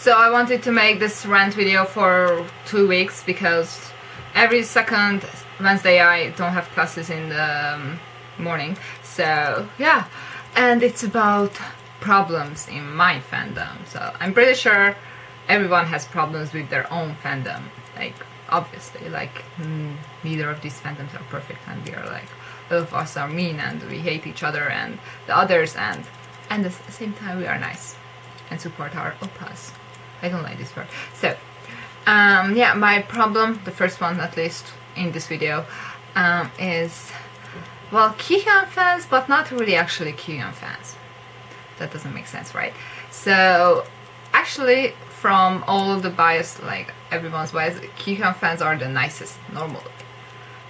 So I wanted to make this rant video for 2 weeks because every second Wednesday I don't have classes in the morning. So yeah, and it's about problems in my fandom. So I'm pretty sure everyone has problems with their own fandom. Like obviously, like neither of these fandoms are perfect, and we are like, all of us are mean and we hate each other and the others, and at the same time we are nice and support our oppas. I don't like this word. So yeah, my problem, the first one at least in this video, is, well, Kyuhyun fans, but not really actually Kyuhyun fans. That doesn't make sense, right? So actually, from all the bias, like everyone's bias, Kyuhyun fans are the nicest normally.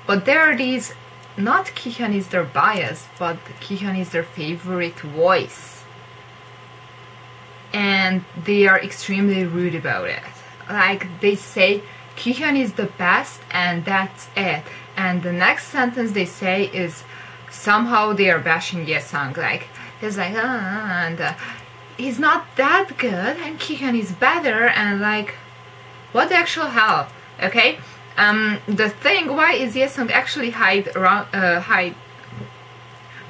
But there are these, not Kyuhyun is their bias, but Kyuhyun is their favorite voice. And they are extremely rude about it. Like they say Kyuhyun is the best and that's it. And the next sentence they say is somehow they are bashing Yesung. Like he's like he's not that good and Kyuhyun is better, and like what the actual hell, okay? The thing, why is Yesung actually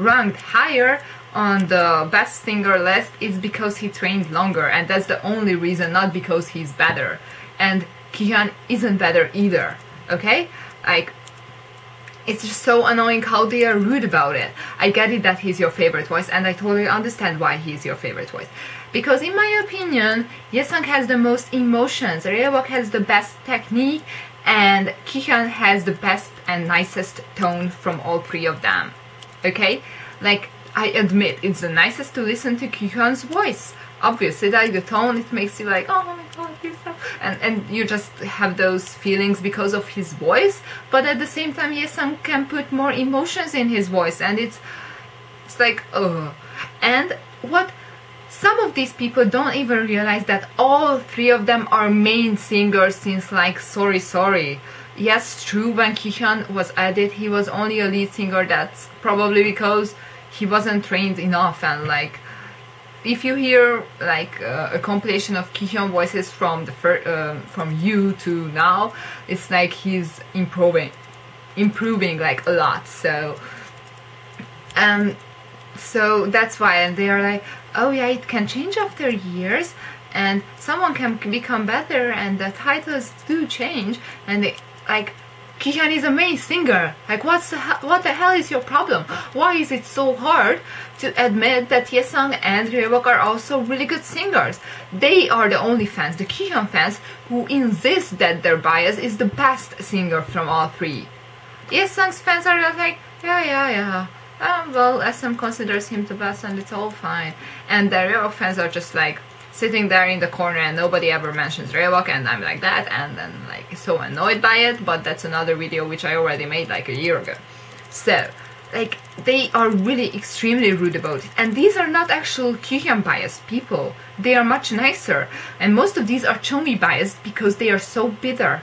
ranked higher on the best singer list is because he trained longer, and that's the only reason, not because he's better. And Kyuhyun isn't better either, okay? Like, it's just so annoying how they are rude about it. I get it that he's your favorite voice, and I totally understand why he's your favorite voice. Because in my opinion, Yesung has the most emotions, Ryewok has the best technique, and Kyuhyun has the best and nicest tone from all three of them, okay? Like, I admit, it's the nicest to listen to Kyuhyun's voice. Obviously, like the tone, it makes you like, oh my god, he's so... And you just have those feelings because of his voice. But at the same time, Yesung can put more emotions in his voice, and it's like, ugh. And what some of these people don't even realize that all three of them are main singers since like Sorry Sorry. Yes, true, when Kyuhyun was added, he was only a lead singer. That's probably because he wasn't trained enough, and like if you hear like a compilation of Kyuhyun voices from the from you to now, it's like he's improving like a lot. So so that's why, and they are like, oh yeah, it can change after years and someone can become better and the titles do change, and they like, Kyuhyun is a main singer. Like, what the hell is your problem? Why is it so hard to admit that Yesung and Ryewok are also really good singers? They are the only fans, the Kyuhyun fans, who insist that their bias is the best singer from all three. Yesung's fans are just like, yeah. Well, SM considers him the best and it's all fine. And the Ryewok fans are just like sitting there in the corner and nobody ever mentions Ryewok, and I'm like that, and then like so annoyed by it. But that's another video which I already made like a year ago. So like they are really extremely rude about it, and these are not actual Kyuhyun biased people. They are much nicer, and most of these are Chomi biased because they are so bitter.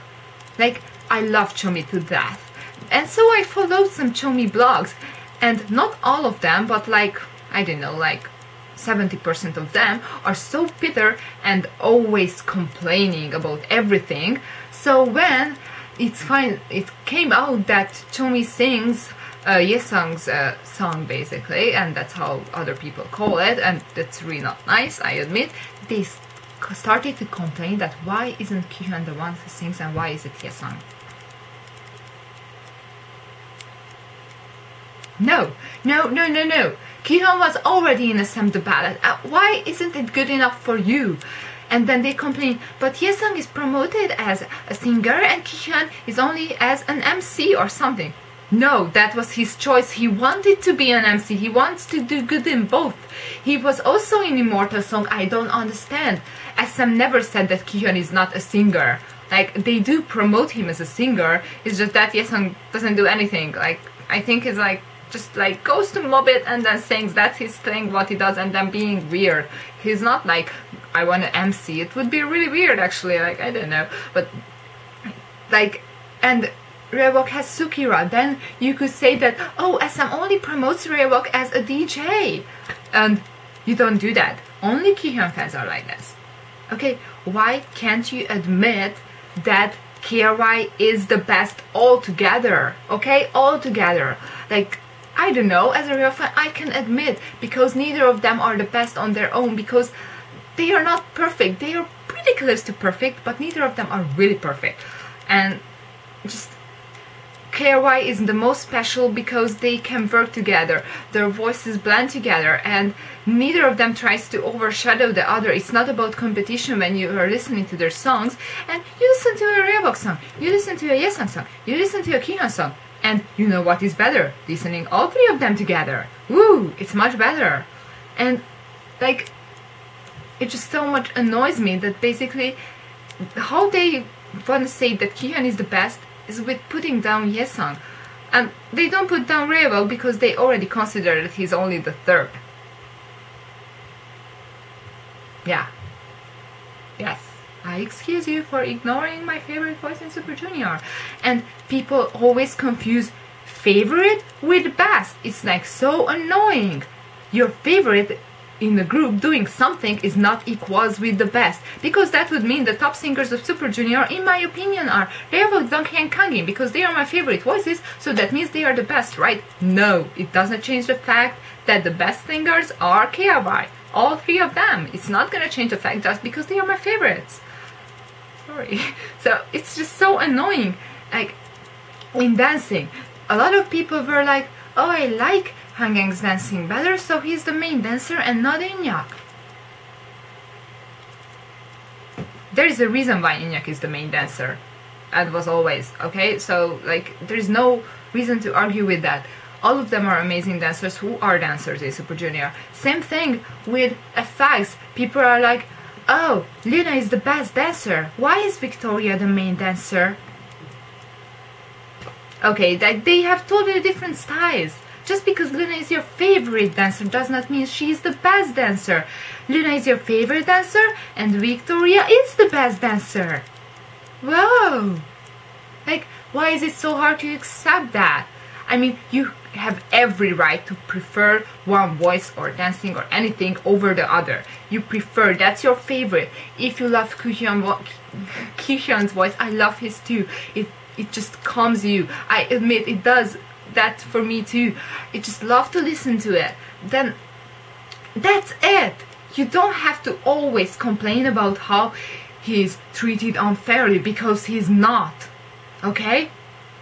Like, I love Chomi to death, and so I followed some Chomi blogs, and not all of them, but like, I don't know, like 70% of them are so bitter and always complaining about everything. So when it came out that Chomi sings Yesung's song basically, and that's how other people call it, and that's really not nice, I admit, they started to complain that why isn't Kyuhyun the one who sings and why is it Yesung? No. Kyuhyun was already in SM the ballad. Why isn't it good enough for you? And then they complain, but Yesung is promoted as a singer and Kyuhyun is only as an MC or something. No, that was his choice. He wanted to be an MC. He wants to do good in both. He was also in Immortal Song. I don't understand. SM never said that Kyuhyun is not a singer. Like, they do promote him as a singer. It's just that Yesung doesn't do anything. Like, I think it's like just like goes to Mobit and then sings, that's his thing, what he does, and then being weird. He's not like, I want to MC. It would be really weird actually, like, I don't know. But like, and Ryewok has Sukira, then you could say that, oh, SM only promotes Ryewok as a DJ. And you don't do that. Only Kyuhyun fans are like this. Okay, why can't you admit that K.R.Y is the best altogether? Okay, altogether. Like, I don't know, as a real fan, I can admit, because neither of them are the best on their own, because they are not perfect. They are pretty close to perfect, but neither of them are really perfect. And just K.R.Y is the most special because they can work together, their voices blend together, and neither of them tries to overshadow the other. It's not about competition when you are listening to their songs, and you listen to a Ryobok song, you listen to a Yesung song, you listen to a Kyuhyun song, and you know what is better? Listening all three of them together. Woo! It's much better. And like, it just so much annoys me that basically how they want to say that Kyuhyun is the best is with putting down Yesung. And they don't put down Ryobok because they already consider that he's only the third. Yeah. Yes. I excuse you for ignoring my favorite voice in Super Junior. And people always confuse favorite with best. It's like so annoying. Your favorite in the group doing something is not equals with the best, because that would mean the top singers of Super Junior, in my opinion, are Ryobok, Donkey and Kangin, because they are my favorite voices, so that means they are the best, right? No, it doesn't change the fact that the best singers are K.R.Y. All three of them. It's not gonna change the fact just because they are my favorites. Sorry. So it's just so annoying. Like, in dancing, a lot of people were like, oh, I like Hangang's dancing better, so he's the main dancer and not Inyak. There is a reason why Inyak is the main dancer, and was always, okay? So, like, there is no reason to argue with that. All of them are amazing dancers who are dancers in Super Junior. Same thing with FX. People are like, oh, Luna is the best dancer. Why is Victoria the main dancer? Okay, they have totally different styles. Just because Luna is your favorite dancer does not mean she is the best dancer. Luna is your favorite dancer and Victoria is the best dancer. Whoa! Like, why is it so hard to accept that? I mean, you have every right to prefer one voice or dancing or anything over the other. You prefer, that's your favorite. If you love Kyuhyun's voice, I love his too. It just calms you. I admit it does that for me too. I just love to listen to it. Then that's it. You don't have to always complain about how he's treated unfairly, because he's not. Okay?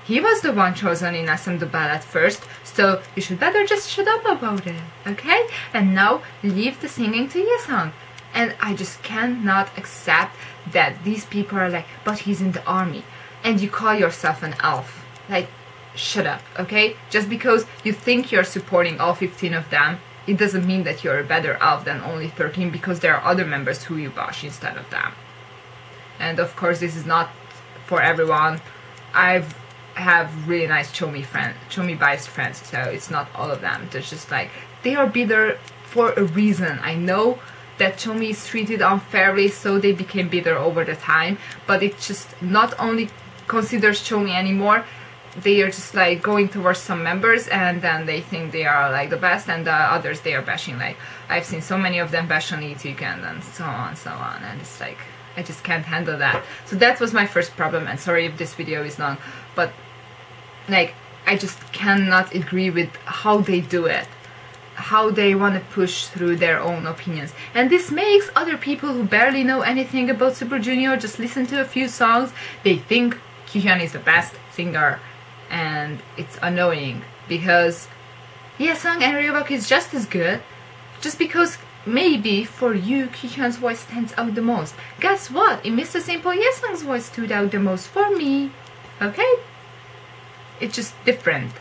He was the one chosen in SM Dubai at first, so you should better just shut up about it. Okay? And now leave the singing to Yesung. And I just cannot accept that these people are like, but he's in the army and you call yourself an elf. Like, shut up, okay? Just because you think you're supporting all 15 of them, it doesn't mean that you're a better elf than only 13, because there are other members who you bash instead of them. And of course, this is not for everyone. I have really nice Chomi biased friends, so it's not all of them. They're just like, they are bitter for a reason. I know that Chomi is treated unfairly, so they became bitter over the time, but it just not only considers Chomi anymore. They are just like going towards some members, and then they think they are like the best, and the others they are bashing. Like, I've seen so many of them bash on Etik and so on, and it's like, I just can't handle that. So that was my first problem, and sorry if this video is long, but like, I just cannot agree with how they do it, how they want to push through their own opinions. And this makes other people who barely know anything about Super Junior just listen to a few songs, they think Kyuhyun is the best singer. And it's annoying, because Yesung and Ryobok is just as good, just because maybe for you Kyuhyun's voice stands out the most. Guess what? In Mr. Simple, Yesung's voice stood out the most for me. Okay? It's just different.